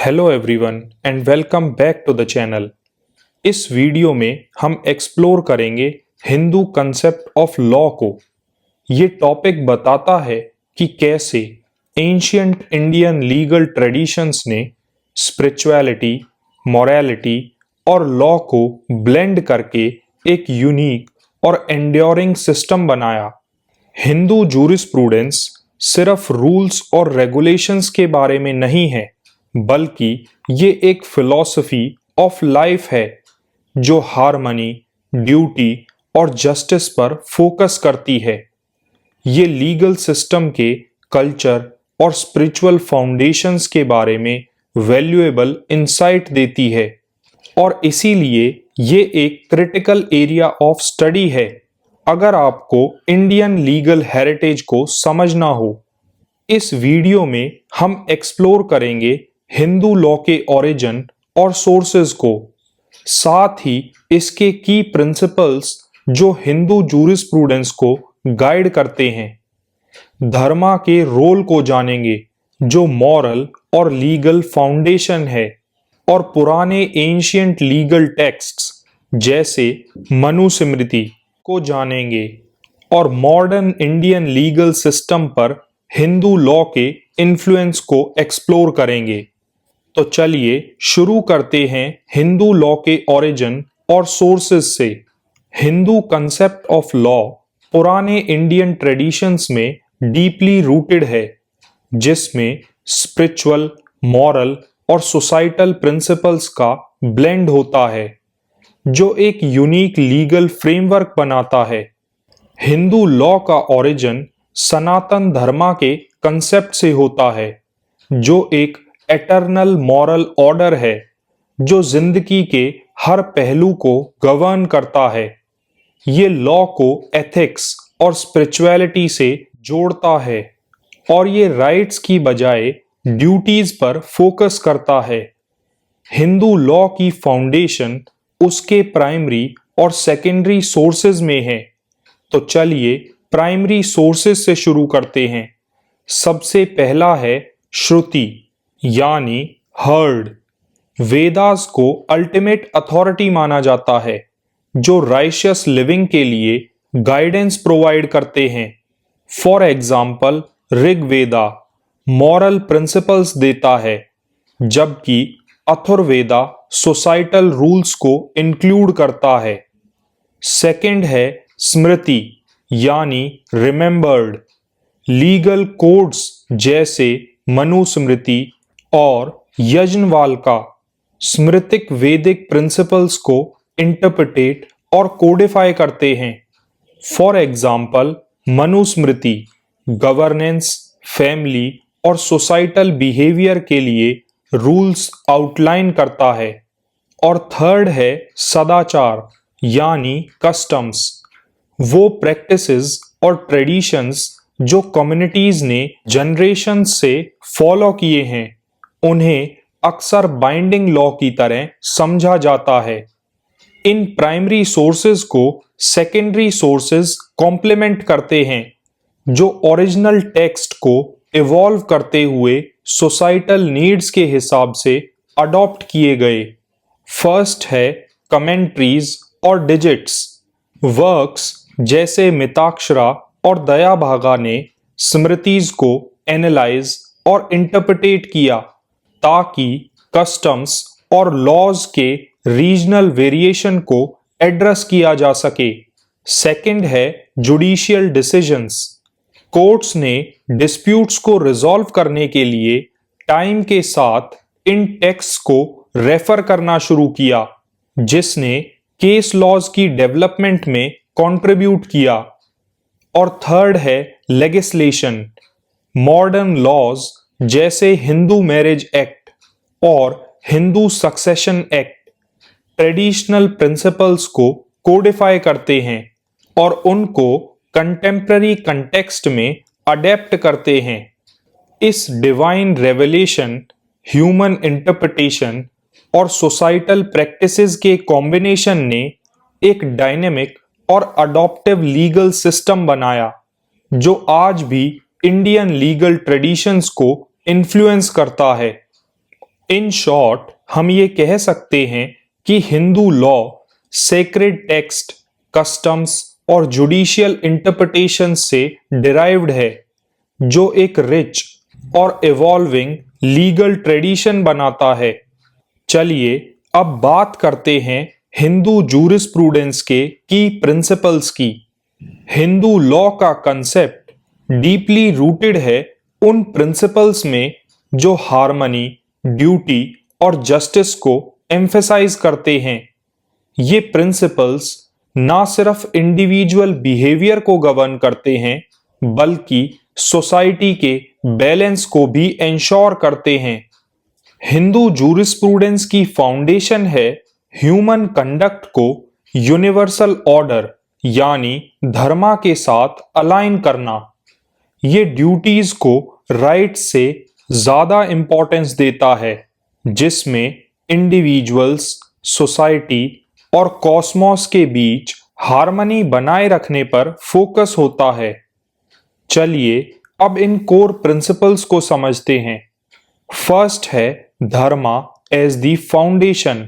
Hello everyone and welcome back to the channel. इस video में हम एक्सप्लोर करेंगे हिंदू कंसेप्ट ऑफ लॉ को। ये टॉपिक बताता है कि कैसे एंशियंट इंडियन लीगल ट्रेडिशंस ने स्पिरिचुअलिटी, मॉरलिटी और लॉ को ब्लेंड करके एक यूनिक और एंड्योरिंग सिस्टम बनाया। हिंदू जूरिस्प्रूडेंस सिर्फ रूल्स और रेगुलेशंस के बारे में नहीं है, बल्कि ये एक फिलॉसफी ऑफ लाइफ है जो हार्मनी, ड्यूटी और जस्टिस पर फोकस करती है। ये लीगल सिस्टम के कल्चर और स्पिरिचुअल फाउंडेशंस के बारे में वैल्यूएबल इंसाइट देती है और इसीलिए ये एक क्रिटिकल एरिया ऑफ स्टडी है अगर आपको इंडियन लीगल हेरिटेज को समझना हो। इस वीडियो में हम एक्सप्लोर करेंगे हिंदू लॉ के ओरिजिन और सोर्सेज को, साथ ही इसके की प्रिंसिपल्स जो हिंदू जूरिस्प्रूडेंस को गाइड करते हैं। धर्मा के रोल को जानेंगे जो मॉरल और लीगल फाउंडेशन है, और पुराने एंशियंट लीगल टेक्स्ट्स जैसे मनुस्मृति को जानेंगे और मॉडर्न इंडियन लीगल सिस्टम पर हिंदू लॉ के इन्फ्लुएंस को एक्सप्लोर करेंगे। तो चलिए शुरू करते हैं हिंदू लॉ के ओरिजिन और सोर्सेज से। हिंदू कंसेप्ट ऑफ लॉ पुराने इंडियन ट्रेडिशंस में डीपली रूटेड है, जिसमें स्पिरिचुअल, मॉरल और सोसाइटल प्रिंसिपल्स का ब्लेंड होता है जो एक यूनिक लीगल फ्रेमवर्क बनाता है। हिंदू लॉ का ओरिजिन सनातन धर्मा के कंसेप्ट से होता है जो एक एटर्नल मॉरल ऑर्डर है जो जिंदगी के हर पहलू को गवर्न करता है। ये लॉ को एथिक्स और स्पिरिचुअलिटी से जोड़ता है और ये राइट्स की बजाय ड्यूटीज पर फोकस करता है। हिंदू लॉ की फाउंडेशन उसके प्राइमरी और सेकेंडरी सोर्सेज में है। तो चलिए प्राइमरी सोर्सेज से शुरू करते हैं। सबसे पहला है श्रुति यानी हर्ड। वेदास को अल्टीमेट अथॉरिटी माना जाता है जो राइशियस लिविंग के लिए गाइडेंस प्रोवाइड करते हैं। For example Rigveda moral principles देता है, जबकि अथर्ववेदा सोसाइटल रूल्स को इंक्लूड करता है। सेकंड है स्मृति यानी रिमेंबर्ड। लीगल कोड्स जैसे मनुस्मृति और यज्ञवाल्का स्मृतिक वैदिक प्रिंसिपल्स को इंटरप्रिटेट और कोडिफाई करते हैं। For example Manusmriti governance, family और सोसाइटल बिहेवियर के लिए रूल्स आउटलाइन करता है। और थर्ड है सदाचार यानी कस्टम्स, वो प्रैक्टिसेस और ट्रेडिशंस जो कम्युनिटीज ने जनरेशन से फॉलो किए हैं, उन्हें अक्सर बाइंडिंग लॉ की तरह समझा जाता है। इन प्राइमरी सोर्सेज को सेकेंडरी सोर्सेज कॉम्प्लीमेंट करते हैं जो ओरिजिनल टेक्स्ट को इवॉल्व करते हुए सोसाइटल नीड्स के हिसाब से अडॉप्ट किए गए। फर्स्ट है कमेंट्रीज और डिजिट्स। वर्क्स जैसे मिताक्षरा और दयाभागा ने स्मृतिज को एनालाइज और इंटरप्रिटेट किया ताकि कस्टम्स और लॉज के रीजनल वेरिएशन को एड्रेस किया जा सके। सेकंड है जुडिशियल डिसीजंस। कोर्ट्स ने डिस्प्यूट्स को रिजॉल्व करने के लिए टाइम के साथ इन टेक्स्ट को रेफर करना शुरू किया, जिसने केस लॉज की डेवलपमेंट में कंट्रीब्यूट किया। और थर्ड है लेजिस्लेशन। मॉडर्न लॉज जैसे हिंदू मैरिज एक्ट और Hindu succession act traditional principles को कोडिफाई करते हैं और उनको कंटेम्पररी कंटेक्स्ट में अडेप्ट करते हैं। इस डिवाइन रेवलेशन, ह्यूमन इंटरप्रिटेशन और सोसाइटल प्रैक्टिसेस के कॉम्बिनेशन ने एक डायनेमिक और अडॉप्टिव लीगल सिस्टम बनाया जो आज भी इंडियन लीगल ट्रेडिशंस को इन्फ्लुएंस करता है। इन शॉर्ट हम ये कह सकते हैं कि Hindu law sacred text, customs और जुडिशियल इंटरप्रिटेशन से डिराइव्ड है, जो एक रिच और इवॉल्विंग लीगल ट्रेडिशन बनाता है। चलिए अब बात करते हैं हिंदू जूरिस्प्रूडेंस के की प्रिंसिपल्स की। हिंदू लॉ का कंसेप्ट डीपली रूटेड है उन प्रिंसिपल्स में जो हार्मनी, ड्यूटी और जस्टिस को एम्फेसाइज करते हैं। ये प्रिंसिपल्स ना सिर्फ इंडिविजुअल बिहेवियर को गवर्न करते हैं, बल्कि सोसाइटी के बैलेंस को भी इंश्योर करते हैं। हिंदू जूरिस्प्रूडेंस की फाउंडेशन है ह्यूमन कंडक्ट को यूनिवर्सल ऑर्डर यानी धर्मा के साथ अलाइन करना। ये ड्यूटीज को राइट से ज्यादा इंपॉर्टेंस देता है, जिसमें इंडिविजुअल्स, सोसाइटी और कॉस्मोस के बीच हार्मनी बनाए रखने पर फोकस होता है। चलिए अब इन कोर प्रिंसिपल्स को समझते हैं। फर्स्ट है dharma as the foundation.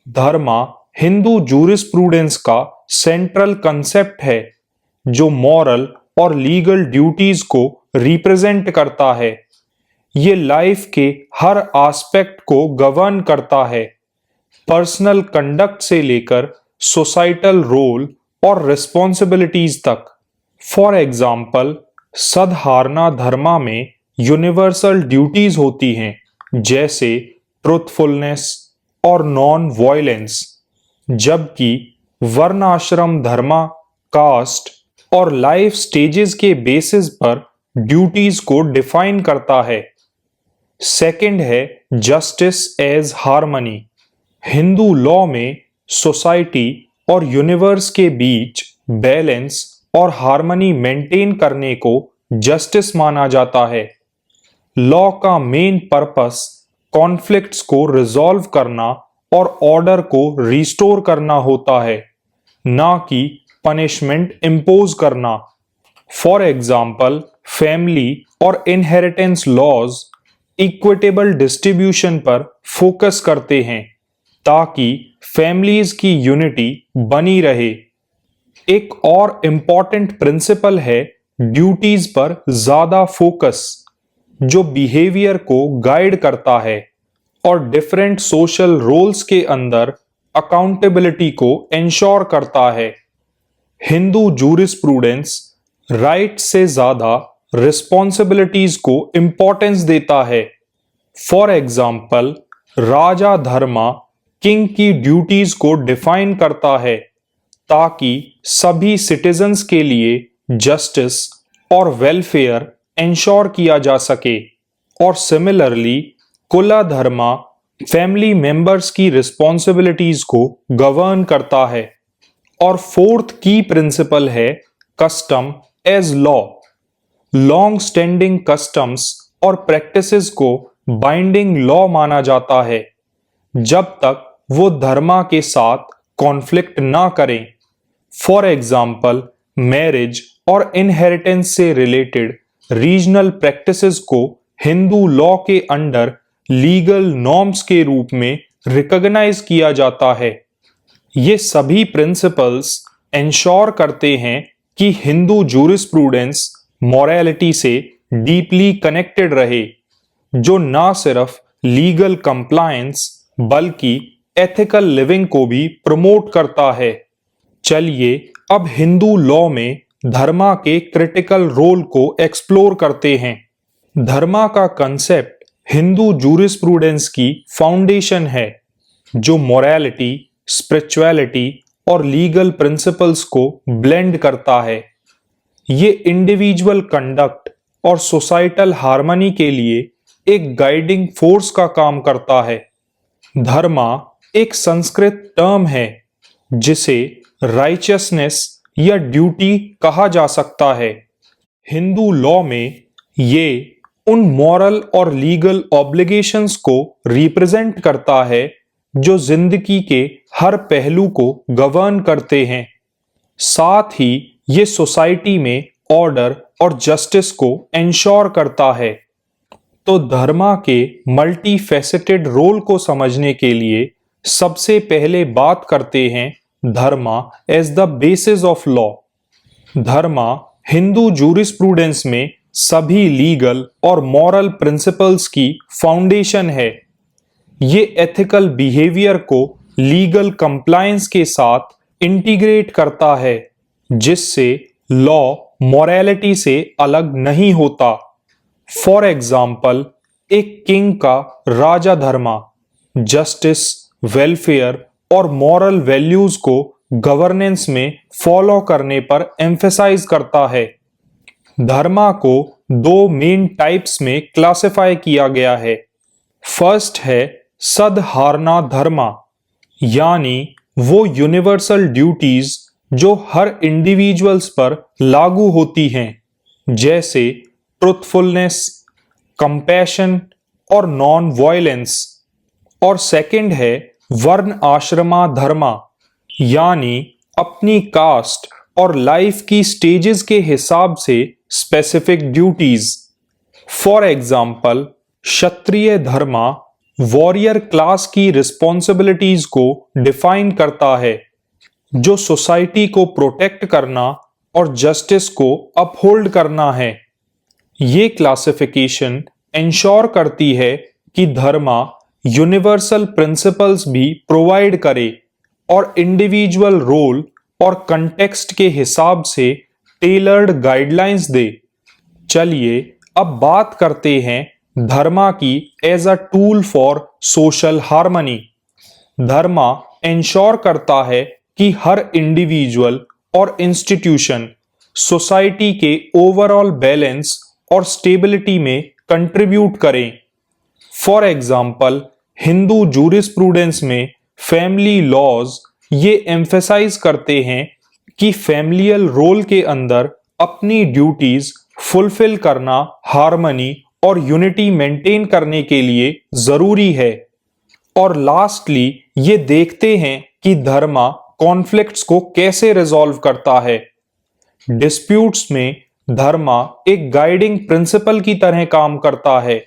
Dharma Hindu jurisprudence का सेंट्रल कंसेप्ट है, जो मॉरल और लीगल ड्यूटीज को रिप्रेजेंट करता है। ये लाइफ के हर एस्पेक्ट को गवर्न करता है, पर्सनल कंडक्ट से लेकर सोसाइटल रोल और रिस्पॉन्सिबिलिटीज तक। फॉर एग्जाम्पल, सद्धारणा धर्मा में यूनिवर्सल ड्यूटीज होती हैं, जैसे ट्रुथफुलनेस और नॉन वॉयलेंस, जबकि वर्णाश्रम धर्मा कास्ट और लाइफ स्टेजेस के बेसिस पर ड्यूटीज को डिफाइन करता है। सेकंड है justice as harmony. Hindu law में सोसाइटी और यूनिवर्स के बीच बैलेंस और हार्मनी मेंटेन करने को जस्टिस माना जाता है। लॉ का मेन पर्पस कॉन्फ्लिक्ट्स को रिजॉल्व करना और ऑर्डर को रिस्टोर करना होता है, ना कि पनिशमेंट इम्पोज करना। फॉर एग्जाम्पल, फैमिली और इनहेरिटेंस लॉज इक्विटेबल डिस्ट्रीब्यूशन पर फोकस करते हैं, ताकि फैमिलीज की यूनिटी बनी रहे। एक और इम्पॉर्टेंट प्रिंसिपल है ड्यूटीज पर ज्यादा फोकस, जो बिहेवियर को गाइड करता है और डिफरेंट सोशल रोल्स के अंदर अकाउंटेबिलिटी को इंश्योर करता है। हिंदू जूरिस्प्रूडेंस राइट से ज्यादा रिस्पॉन्सिबिलिटीज को इंपॉर्टेंस देता है। For example, Raja Dharma king की ड्यूटीज को डिफाइन करता है, ताकि सभी सिटीजन्स के लिए जस्टिस और वेलफेयर इंश्योर किया जा सके। और similarly, kula dharma family members की रिस्पॉन्सिबिलिटीज को गवर्न करता है। और फोर्थ की प्रिंसिपल है custom as law. Long standing customs और प्रैक्टिसेस को बाइंडिंग लॉ माना जाता है, जब तक वो धर्मा के साथ कॉन्फ्लिक्ट ना करें। फॉर एग्जाम्पल, मैरिज और इनहेरिटेंस से रिलेटेड रीजनल प्रैक्टिसेस को हिंदू लॉ के अंडर लीगल नॉर्म्स के रूप में रिकॉग्नाइज किया जाता है। ये सभी प्रिंसिपल्स इंश्योर करते हैं कि हिंदू जूरिस्प्रूडेंस मॉरलिटी से डीपली कनेक्टेड रहे, जो ना सिर्फ लीगल कंप्लायंस बल्कि एथिकल लिविंग को भी प्रमोट करता है। चलिए अब हिंदू लॉ में धर्मा के क्रिटिकल रोल को एक्सप्लोर करते हैं। धर्मा का कंसेप्ट हिंदू जूरिस्प्रूडेंस की फाउंडेशन है, जो मोरालिटी, स्पिरिचुअलिटी और लीगल प्रिंसिपल्स को ब्लेंड करता है। ये इंडिविजुअल कंडक्ट और सोसाइटल हार्मनी के लिए एक गाइडिंग फोर्स का काम करता है। धर्मा एक संस्कृत टर्म है, जिसे राइचियसनेस या ड्यूटी कहा जा सकता है। हिंदू लॉ में ये उन मॉरल और लीगल ऑब्लिगेशंस को रिप्रेजेंट करता है जो जिंदगी के हर पहलू को गवर्न करते हैं। साथ ही ये सोसाइटी में ऑर्डर और जस्टिस को इंश्योर करता है। तो धर्मा के मल्टी फेसेटेड रोल को समझने के लिए सबसे पहले बात करते हैं dharma as the basis of law. Dharma Hindu jurisprudence में सभी लीगल और मॉरल प्रिंसिपल्स की फाउंडेशन है। ये एथिकल बिहेवियर को लीगल कंप्लायंस के साथ इंटीग्रेट करता है, जिससे लॉ मॉरलिटी से अलग नहीं होता। फॉर एग्जाम्पल, एक किंग का राजा धर्मा जस्टिस, वेलफेयर और मॉरल वैल्यूज को गवर्नेंस में फॉलो करने पर एम्फेसाइज करता है। धर्मा को दो मेन टाइप्स में क्लासिफाई किया गया है। फर्स्ट है सदहारणा धर्मा, यानी वो यूनिवर्सल ड्यूटीज जो हर इंडिविजुअल्स पर लागू होती हैं, जैसे ट्रुथफुलनेस, कंपैशन और नॉन वायलेंस। और सेकंड है वर्ण आश्रमा धर्मा, यानी अपनी कास्ट और लाइफ की स्टेजेस के हिसाब से specific duties. For example, Kshatriya Dharma warrior class की रिस्पॉन्सिबिलिटीज को डिफाइन करता है, जो सोसाइटी को प्रोटेक्ट करना और जस्टिस को अपहोल्ड करना है। ये क्लासिफिकेशन इंश्योर करती है कि धर्मा यूनिवर्सल प्रिंसिपल्स भी प्रोवाइड करे और इंडिविजुअल रोल और कंटेक्स्ट के हिसाब से टेलर्ड गाइडलाइंस दे। चलिए अब बात करते हैं धर्मा की as a tool for social harmony. Dharma ensure करता है कि हर इंडिविजुअल और इंस्टीट्यूशन सोसाइटी के ओवरऑल बैलेंस और स्टेबिलिटी में कंट्रीब्यूट करें। फॉर एग्जाम्पल, हिंदू जूरिस्प्रूडेंस में फैमिली लॉज ये एम्फेसाइज करते हैं कि फैमिलियल रोल के अंदर अपनी ड्यूटीज फुलफिल करना हार्मनी और यूनिटी मेंटेन करने के लिए जरूरी है। और लास्टली ये देखते हैं कि धर्मा कॉन्फ्लिक्ट्स को कैसे रिजॉल्व करता है। डिस्प्यूट्स में धर्मा एक गाइडिंग प्रिंसिपल की तरह काम करता है,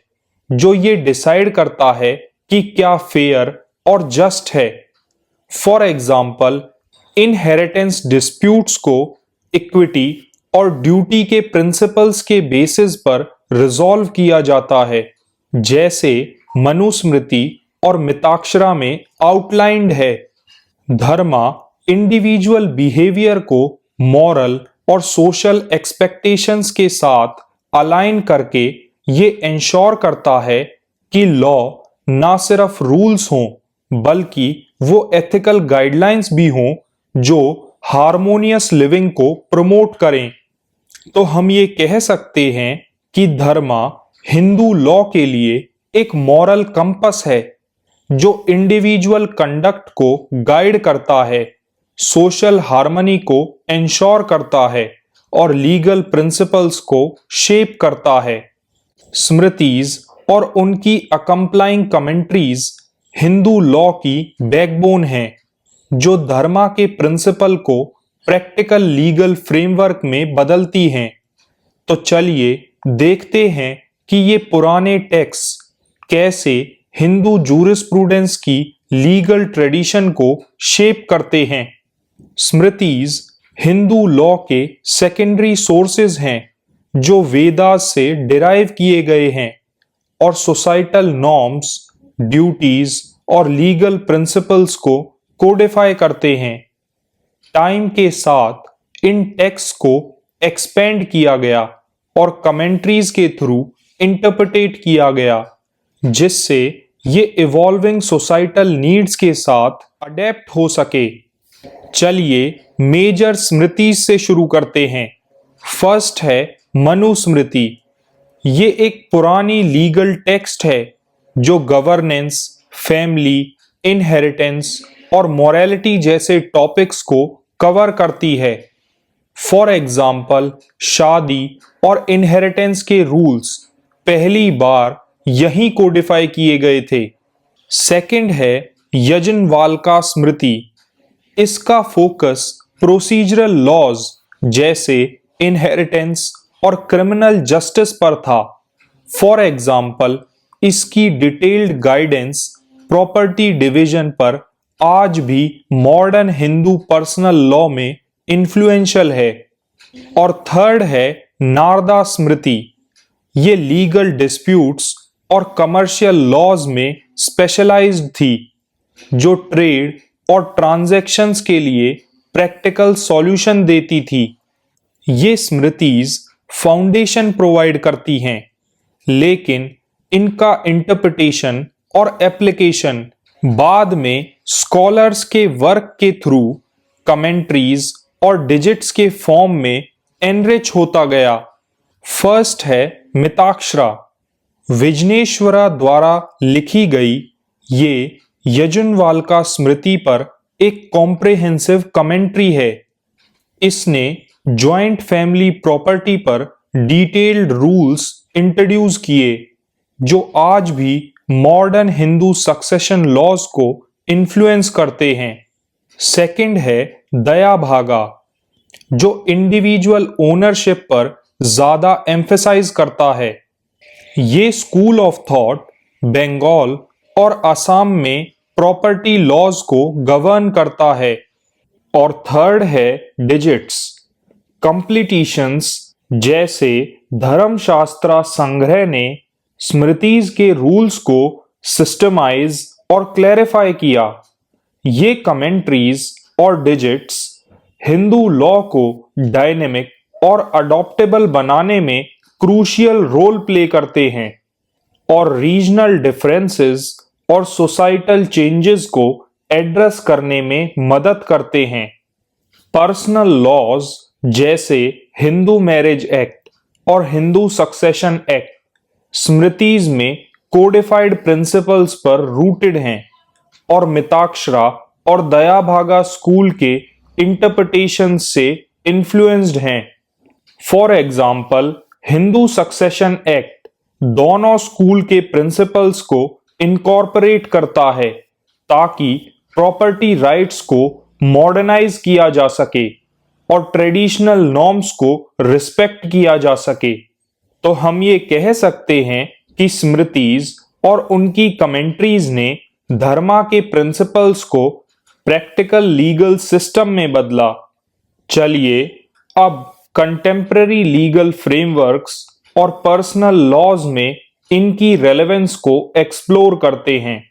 जो ये डिसाइड करता है कि क्या फेयर और जस्ट है। फॉर एग्जाम्पल, इनहेरिटेंस डिस्प्यूट्स को इक्विटी और ड्यूटी के प्रिंसिपल्स के बेसिस पर रिजॉल्व किया जाता है, जैसे मनुस्मृति और मिताक्षरा में आउटलाइंड है। धर्मा इंडिविजुअल बिहेवियर को मॉरल और सोशल एक्सपेक्टेशंस के साथ अलाइन करके ये इंश्योर करता है कि लॉ ना सिर्फ रूल्स हों, बल्कि वो एथिकल गाइडलाइंस भी हों जो हार्मोनियस लिविंग को प्रमोट करें। तो हम ये कह सकते हैं कि धर्मा हिंदू लॉ के लिए एक मॉरल कंपस है, जो इंडिविजुअल कंडक्ट को गाइड करता है, सोशल हार्मनी को इंश्योर करता है और लीगल प्रिंसिपल्स को शेप करता है। स्मृतिज और उनकी अकम्प्लाइंग कमेंट्रीज हिंदू लॉ की बैकबोन हैं, जो धर्मा के प्रिंसिपल को प्रैक्टिकल लीगल फ्रेमवर्क में बदलती हैं। तो चलिए देखते हैं कि ये पुराने टेक्स्ट कैसे हिंदू जूरिस्प्रूडेंस की लीगल ट्रेडिशन को शेप करते हैं। स्मृतिज हिंदू लॉ के सेकेंडरी सोर्सेज हैं, जो वेदास से डिराइव किए गए हैं और सोसाइटल नॉर्म्स, ड्यूटीज और लीगल प्रिंसिपल्स को कोडिफाई करते हैं। टाइम के साथ इन टेक्स्ट को एक्सपेंड किया गया और कमेंट्रीज के थ्रू इंटरप्रेटेट किया गया, जिससे ये इवॉल्विंग सोसाइटल नीड्स के साथ अडेप्ट हो सके। चलिए मेजर स्मृति से शुरू करते हैं। फर्स्ट है मनुस्मृति। ये एक पुरानी लीगल टेक्स्ट है जो गवर्नेंस, फैमिली, इनहेरिटेंस और मोरालिटी जैसे टॉपिक्स को कवर करती है। फॉर एग्जाम्पल, शादी और इनहेरिटेंस के रूल्स पहली बार यहीं कोडिफाई किए गए थे। सेकंड है यजनवालका स्मृति। इसका फोकस प्रोसीजरल लॉज जैसे इनहेरिटेंस और क्रिमिनल जस्टिस पर था। फॉर एग्जाम्पल इसकी डिटेल्ड गाइडेंस प्रॉपर्टी डिवीजन पर आज भी मॉडर्न हिंदू पर्सनल लॉ में इन्फ्लुएंशियल है। और थर्ड है नारदा स्मृति। ये लीगल डिस्प्यूट्स और कमर्शियल लॉज में स्पेशलाइज्ड थी, जो ट्रेड और ट्रांजैक्शंस के लिए प्रैक्टिकल सॉल्यूशन देती थी। ये स्मृतिज फाउंडेशन प्रोवाइड करती हैं, लेकिन इनका इंटरप्रिटेशन और एप्लीकेशन बाद में स्कॉलर्स के वर्क के थ्रू कमेंट्रीज और डिजिट्स के फॉर्म में एनरिच होता गया। फर्स्ट है मिताक्षरा। विजनेश्वरा द्वारा लिखी गई ये यजुनवाल्का स्मृति पर एक कॉम्प्रिहेंसिव कमेंट्री है। इसने जॉइंट फैमिली प्रॉपर्टी पर डिटेल्ड रूल्स इंट्रोड्यूस किए, जो आज भी मॉडर्न हिंदू सक्सेशन लॉज को इन्फ्लुएंस करते हैं। सेकंड है दया भागा, जो इंडिविजुअल ओनरशिप पर ज्यादा एम्फेसाइज करता है। ये स्कूल ऑफ थॉट बंगाल और असम में प्रॉपर्टी लॉज को गवर्न करता है। और थर्ड है डिजिट्स। कंप्लीटिशंस जैसे धर्मशास्त्रा संग्रह ने स्मृतिज के रूल्स को सिस्टमाइज और क्लैरिफाई किया। ये कमेंट्रीज और डिजिट्स हिंदू लॉ को डायनेमिक और अडॉप्टेबल बनाने में क्रूशियल रोल प्ले करते हैं और रीजनल डिफरेंसेस और सोसाइटल चेंजेस को एड्रेस करने में मदद करते हैं। पर्सनल लॉज जैसे हिंदू मैरिज एक्ट और हिंदू सक्सेशन एक्ट स्मृतिज में कोडिफाइड प्रिंसिपल्स पर रूटेड हैं और मिताक्षरा और दयाभागा स्कूल के इंटरप्रिटेशन से इन्फ्लुएंस्ड हैं। For example Hindu succession act दोनों स्कूल के प्रिंसिपल्स को इनकॉर्पोरेट करता है, ताकि प्रॉपर्टी राइट्स को मॉडर्नाइज किया जा सके और ट्रेडिशनल नॉर्म्स को रिस्पेक्ट किया जा सके। तो हम ये कह सकते हैं कि स्मृतिज और उनकी कमेंट्रीज ने धर्मा के प्रिंसिपल्स को प्रैक्टिकल लीगल सिस्टम में बदला। चलिए अब कंटेम्पररी लीगल फ्रेमवर्क्स और पर्सनल लॉज में इनकी रेलेवेंस को एक्सप्लोर करते हैं।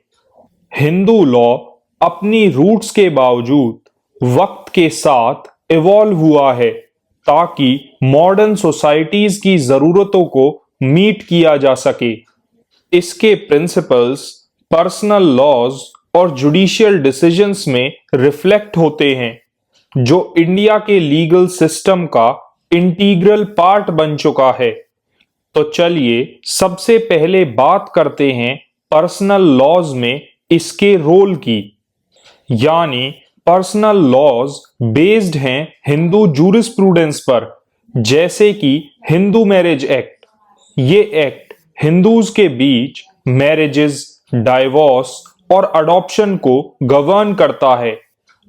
हिंदू लॉ अपनी रूट्स के बावजूद वक्त के साथ इवॉल्व हुआ है, ताकि मॉडर्न सोसाइटीज की जरूरतों को मीट किया जा सके। इसके प्रिंसिपल्स पर्सनल लॉज और जुडिशियल डिसीजंस में रिफ्लेक्ट होते हैं, जो इंडिया के लीगल सिस्टम का इंटीग्रल पार्ट बन चुका है। तो चलिए सबसे पहले बात करते हैं पर्सनल लॉज में इसके रोल की। यानी पर्सनल लॉज बेस्ड हैं हिंदू जूरिस्प्रूडेंस पर, जैसे कि हिंदू मैरिज एक्ट। ये एक्ट हिंदूज के बीच मैरिजेस, डाइवोर्स और अडॉप्शन को गवर्न करता है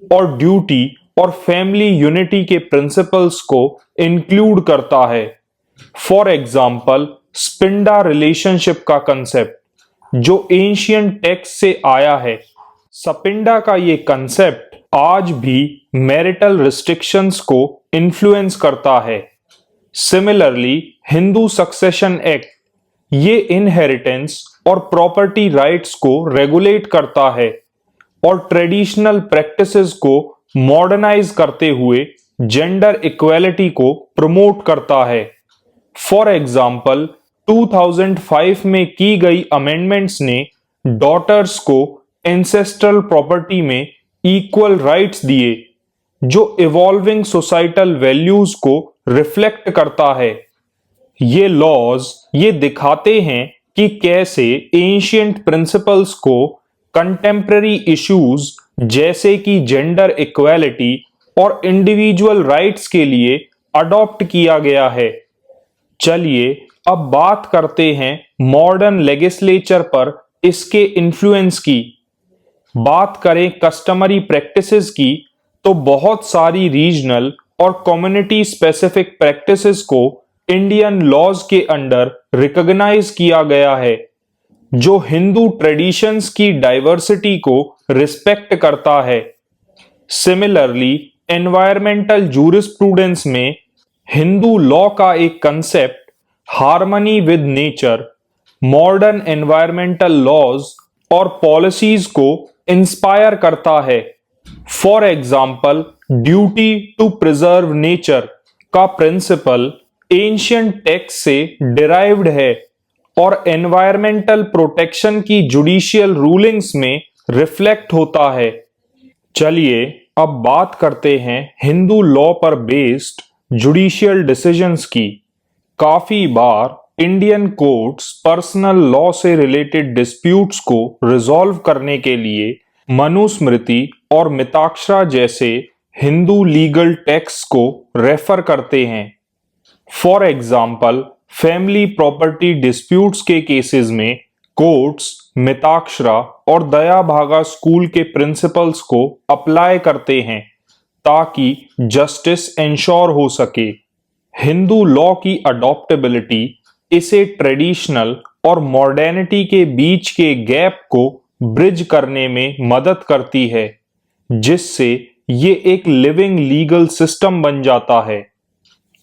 और ड्यूटी और फैमिली यूनिटी के प्रिंसिपल्स को इंक्लूड करता है। फॉर एग्जाम्पल स्पिंडा रिलेशनशिप का कंसेप्ट, जो एंशियंट टेक्स्ट से आया है। सपिंडा का ये कंसेप्ट आज भी मैरिटल रिस्ट्रिक्शंस को इन्फ्लुएंस करता है। सिमिलरली हिंदू सक्सेशन एक्ट ये इनहेरिटेंस और प्रॉपर्टी राइट्स को रेगुलेट करता है और ट्रेडिशनल प्रैक्टिसेस को मॉडर्नाइज करते हुए जेंडर इक्वालिटी को प्रमोट करता है। फॉर एग्जाम्पल 2005 में की गई अमेंडमेंट्स ने डॉटर्स को एंसेस्ट्रल प्रॉपर्टी में इक्वल राइट्स दिए, जो इवॉल्विंग सोसाइटल वैल्यूज को रिफ्लेक्ट करता है। ये लॉज ये दिखाते हैं कि कैसे एंशियंट प्रिंसिपल्स को कंटेम्पररी इश्यूज जैसे कि जेंडर इक्वालिटी और इंडिविजुअल राइट्स के लिए अडॉप्ट किया गया है। चलिए अब बात करते हैं मॉडर्न लेजिस्लेचर पर इसके इन्फ्लुएंस की। बात करें कस्टमरी प्रैक्टिसेस की, तो बहुत सारी रीजनल और कम्युनिटी स्पेसिफिक प्रैक्टिसेस को इंडियन लॉज के अंडर रिकॉग्नाइज किया गया है, जो हिंदू ट्रेडिशंस की डाइवर्सिटी को रिस्पेक्ट करता है। सिमिलरली एनवायरमेंटल जूरिस्प्रूडेंस में हिंदू लॉ का एक concept harmony with nature modern environmental laws और पॉलिसीज को इंस्पायर करता है। For example duty to preserve nature का प्रिंसिपल एंशियंट टेक्स्ट से डिराइव्ड है और एनवायरमेंटल प्रोटेक्शन की जुडिशियल रूलिंग्स में रिफ्लेक्ट होता है। चलिए अब बात करते हैं हिंदू लॉ पर बेस्ड जुडिशियल डिसीजंस की। काफी बार इंडियन कोर्ट्स पर्सनल लॉ से रिलेटेड डिस्प्यूट्स को रिजॉल्व करने के लिए मनुस्मृति और मिताक्षरा जैसे हिंदू लीगल टेक्स्ट को रेफर करते हैं। For example family property disputes के केसेस में कोर्ट्स मिताक्षरा और दया भागा स्कूल के प्रिंसिपल्स को अप्लाई करते हैं ताकि जस्टिस इंश्योर हो सके। हिंदू लॉ की अडॉप्टेबिलिटी इसे ट्रेडिशनल और मॉडर्निटी के बीच के गैप को ब्रिज करने में मदद करती है, जिससे ये एक लिविंग लीगल सिस्टम बन जाता है।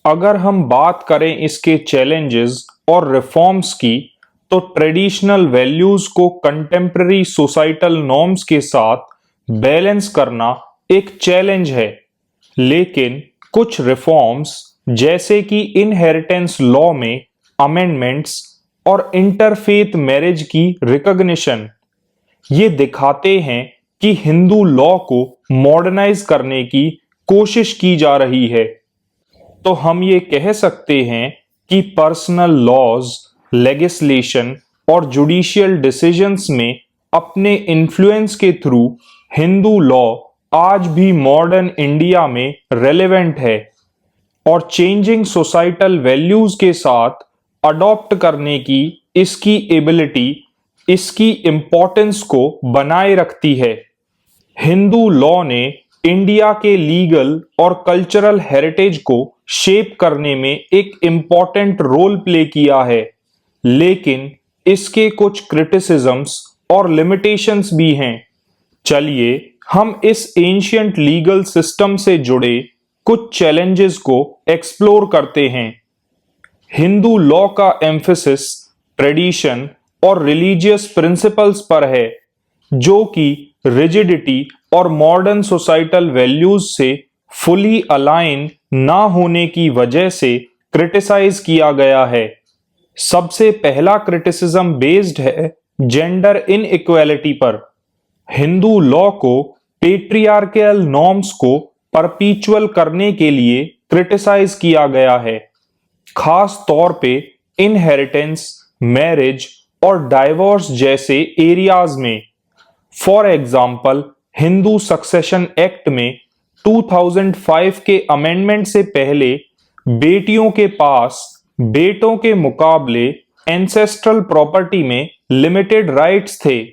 अगर हम बात करें इसके चैलेंजेस और रिफॉर्म्स की, तो ट्रेडिशनल वैल्यूज को कंटेम्पररी सोसाइटल नॉर्म्स के साथ बैलेंस करना एक चैलेंज है, लेकिन कुछ रिफॉर्म्स जैसे कि इनहेरिटेंस लॉ में अमेंडमेंट्स और इंटरफेथ मैरिज की रिकॉग्निशन ये दिखाते हैं कि हिंदू लॉ को मॉडर्नाइज करने की कोशिश की जा रही है। तो हम ये कह सकते हैं कि पर्सनल लॉज, लेजिस्लेशन और जुडिशियल डिसीजंस में अपने इन्फ्लुएंस के थ्रू हिंदू लॉ आज भी मॉडर्न इंडिया में रेलेवेंट है और चेंजिंग सोसाइटल वैल्यूज के साथ अडॉप्ट करने की इसकी एबिलिटी इसकी इंपॉर्टेंस को बनाए रखती है। हिंदू लॉ ने इंडिया के लीगल और कल्चरल हेरिटेज को शेप करने में एक इंपॉर्टेंट रोल प्ले किया है, लेकिन इसके कुछ क्रिटिसिज्म्स और लिमिटेशंस भी हैं। चलिए हम इस एंशियंट लीगल सिस्टम से जुड़े कुछ चैलेंजेस को एक्सप्लोर करते हैं। हिंदू लॉ का एम्फेसिस ट्रेडिशन और रिलीजियस प्रिंसिपल्स पर है, जो कि रिजिडिटी और मॉडर्न सोसाइटल वैल्यूज से फुली अलाइन ना होने की वजह से क्रिटिसाइज किया गया है। सबसे पहला क्रिटिसिज्म बेस्ड है जेंडर इनइक्वालिटी पर। हिंदू लॉ को पेट्रियार्कल नॉर्म्स को परपीचुअल करने के लिए क्रिटिसाइज किया गया है, खास तौर पे इनहेरिटेंस, मैरिज और डाइवोर्स जैसे एरियाज में। For example Hindu succession act में 2005 के अमेंडमेंट से पहले बेटियों के पास बेटों के मुकाबले एंसेस्ट्रल प्रॉपर्टी में लिमिटेड राइट्स थे,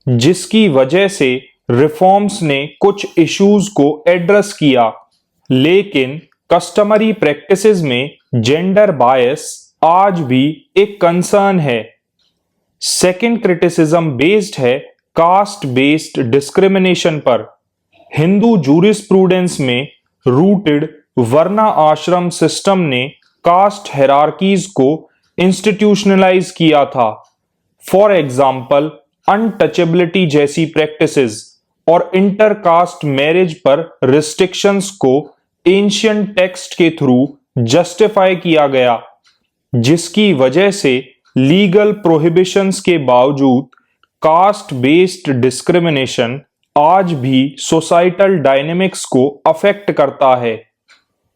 जिसकी वजह से रिफॉर्म्स ने कुछ इश्यूज को एड्रेस किया, लेकिन कस्टमरी प्रैक्टिसेस में जेंडर बायस आज भी एक कंसर्न है। सेकंड क्रिटिसिज्म बेस्ड है कास्ट बेस्ड डिस्क्रिमिनेशन पर। हिंदू जूरिस्प्रूडेंस में रूटेड वर्ना आश्रम सिस्टम ने कास्ट हायरार्कीज को इंस्टीट्यूशनलाइज किया था। फॉर एग्जाम्पल अनटचेबिलिटी जैसी प्रैक्टिसेस और इंटरकास्ट मैरिज पर रिस्ट्रिक्शंस को एंशियंट टेक्स्ट के थ्रू जस्टिफाई किया गया, जिसकी वजह से लीगल प्रोहिबिशंस के बावजूद कास्ट बेस्ड डिस्क्रिमिनेशन आज भी सोसाइटल डायनेमिक्स को अफेक्ट करता है।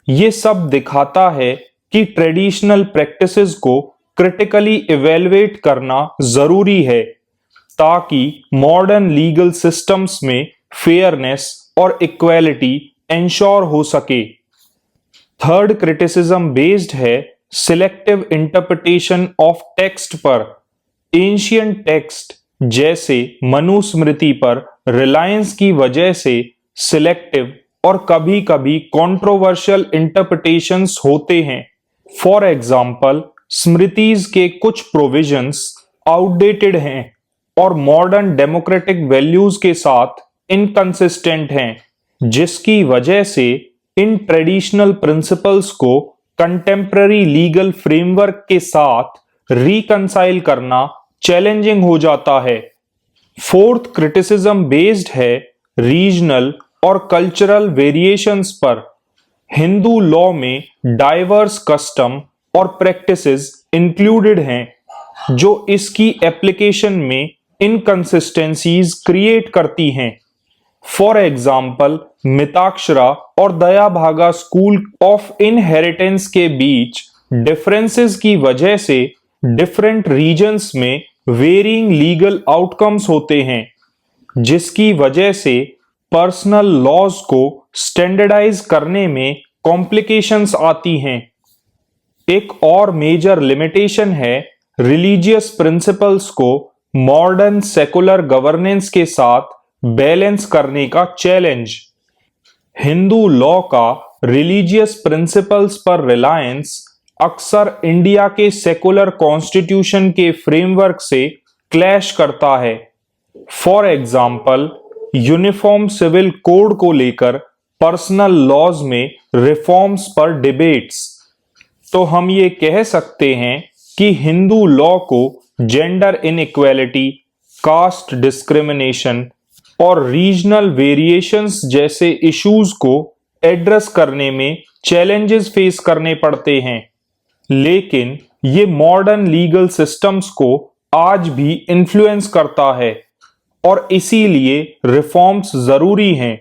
ये सब दिखाता है कि ट्रेडिशनल प्रैक्टिसेस को क्रिटिकली इवेलुएट करना जरूरी है, ताकि मॉडर्न लीगल सिस्टम्स में फेयरनेस और इक्वालिटी इंश्योर हो सके। थर्ड क्रिटिसिज्म बेस्ड है सिलेक्टिव इंटरप्रिटेशन ऑफ टेक्स्ट पर। एंशियंट टेक्स्ट जैसे मनुस्मृति पर रिलायंस की वजह से सिलेक्टिव और कभी-कभी कंट्रोवर्शियल इंटरप्रिटेशंस होते हैं, फॉर एग्जाम्पल, स्मृतिज के कुछ प्रोविजंस आउटडेटेड हैं और मॉडर्न डेमोक्रेटिक वैल्यूज के साथ इनकंसिस्टेंट हैं, जिसकी वजह से इन ट्रेडिशनल प्रिंसिपल्स को कंटेम्पररी लीगल फ्रेमवर्क के साथ रिकंसाइल करना चैलेंजिंग हो जाता है। फोर्थ क्रिटिसिज्म बेस्ड है रीजनल और कल्चरल वेरिएशंस पर। हिंदू लॉ में डाइवर्स कस्टम और प्रैक्टिसेस इंक्लूडेड हैं जो इसकी एप्लीकेशन में इनकंसिस्टेंसीज क्रिएट करती हैं। फॉर एग्जाम्पल, मिताक्षरा और दया भागा स्कूल ऑफ इनहेरिटेंस के बीच डिफरेंसेस की वजह से डिफरेंट रीजन्स में वेरिंग लीगल आउटकम्स होते हैं, जिसकी वजह से पर्सनल लॉज को स्टैंडर्डाइज करने में कॉम्प्लिकेशंस आती हैं। एक और मेजर लिमिटेशन है रिलीजियस प्रिंसिपल्स को मॉडर्न सेकुलर गवर्नेंस के साथ बैलेंस करने का चैलेंज। हिंदू लॉ का रिलीजियस प्रिंसिपल्स पर रिलायंस अक्सर इंडिया के सेकुलर कॉन्स्टिट्यूशन के फ्रेमवर्क से क्लैश करता है। For example, uniform civil code को लेकर पर्सनल लॉज में रिफॉर्म्स पर डिबेट्स। तो हम ये कह सकते हैं कि हिंदू लॉ को जेंडर इनइक्वालिटी, कास्ट डिस्क्रिमिनेशन और रीजनल वेरिएशंस जैसे इश्यूज को एड्रेस करने में चैलेंजेस फेस करने पड़ते हैं, लेकिन ये मॉडर्न लीगल सिस्टम्स को आज भी इन्फ्लुएंस करता है और इसीलिए रिफॉर्म्स जरूरी हैं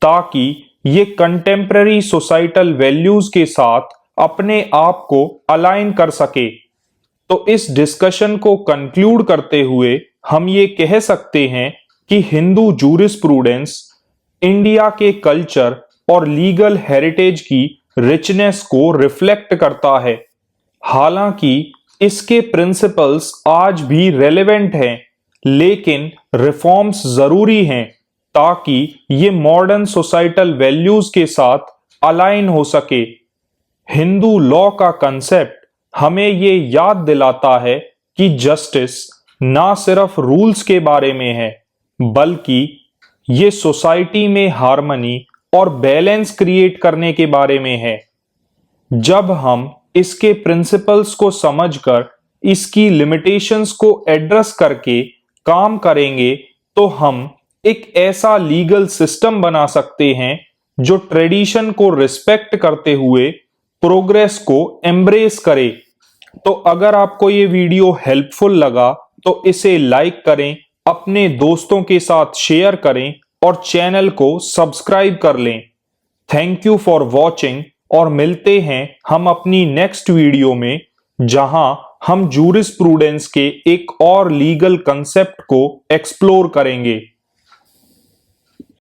ताकि ये कंटेम्पररी सोसाइटल वैल्यूज के साथ अपने आप को अलाइन कर सके। तो इस डिस्कशन को कंक्लूड करते हुए हम ये कह सकते हैं कि हिंदू जूरिस्प्रूडेंस इंडिया के कल्चर और लीगल हेरिटेज की रिचनेस को रिफ्लेक्ट करता है। हालांकि इसके प्रिंसिपल्स आज भी रेलेवेंट हैं, लेकिन रिफॉर्म्स जरूरी हैं ताकि ये मॉडर्न सोसाइटल वैल्यूज के साथ अलाइन हो सके। हिंदू लॉ का कंसेप्ट हमें ये याद दिलाता है कि जस्टिस ना सिर्फ रूल्स के बारे में है, बल्कि ये सोसाइटी में हार्मनी और बैलेंस क्रिएट करने के बारे में है। जब हम इसके प्रिंसिपल्स को समझकर इसकी लिमिटेशंस को एड्रेस करके काम करेंगे तो हम एक ऐसा लीगल सिस्टम बना सकते हैं जो ट्रेडिशन को रिस्पेक्ट करते हुए प्रोग्रेस को एम्ब्रेस करे। तो अगर आपको ये वीडियो हेल्पफुल लगा तो इसे लाइक करें, अपने दोस्तों के साथ शेयर करें और चैनल को सब्सक्राइब कर लें। थैंक यू फॉर वॉचिंग और मिलते हैं हम अपनी नेक्स्ट वीडियो में, जहां हम जूरिस्प्रूडेंस के एक और लीगल कंसेप्ट को एक्सप्लोर करेंगे।